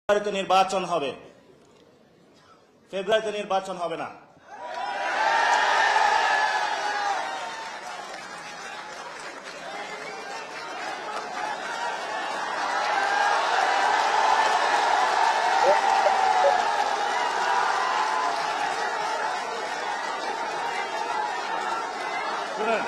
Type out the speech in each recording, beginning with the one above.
ফেব্রুয়ারিতে নির্বাচন হবে, ফেব্রুয়ারিতে নির্বাচন হবে না। শুনেন,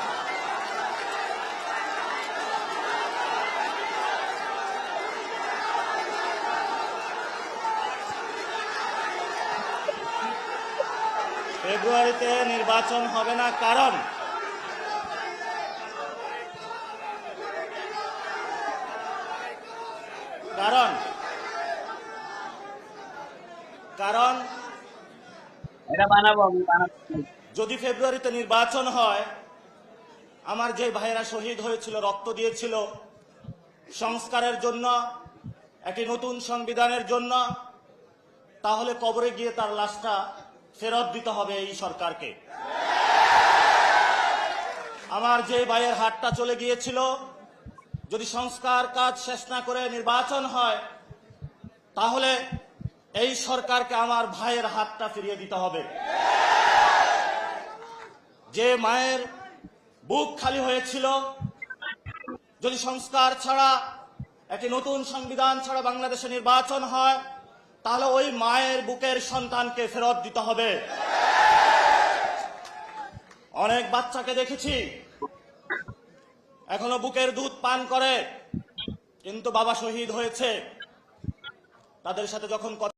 ফেব্রুয়ারিতে নির্বাচন হবে না, কারণ কারণ কারণ যদি ফেব্রুয়ারিতে নির্বাচন হয়, আমার যে ভাইয়েরা শহীদ হয়েছিল, রক্ত দিয়েছিল সংস্কারের জন্য, একটি নতুন সংবিধানের জন্য, তাহলে কবরে গিয়ে তার লাশটা ফেরত দিতে হবে এই সরকারকে। আমার যে ভাইয়ের হাতটা চলে গিয়েছিল, যদি সংস্কার কাজ শেষ না করে নির্বাচন হয়, তাহলে এই সরকারকে আমার ভাইয়ের হাতটা ফিরিয়ে দিতে হবে। যে মায়ের বুক খালি হয়েছিল, যদি সংস্কার ছাড়া, একটি নতুন সংবিধান ছাড়া বাংলাদেশে নির্বাচন হয়, তাহলে ওই মায়ের বুকের সন্তানকে ফেরত দিতে হবে। অনেক বাচ্চাকে দেখেছি এখনো বুকের দুধ পান করে, কিন্তু বাবা শহীদ হয়েছে। তাদের সাথে যখন কথা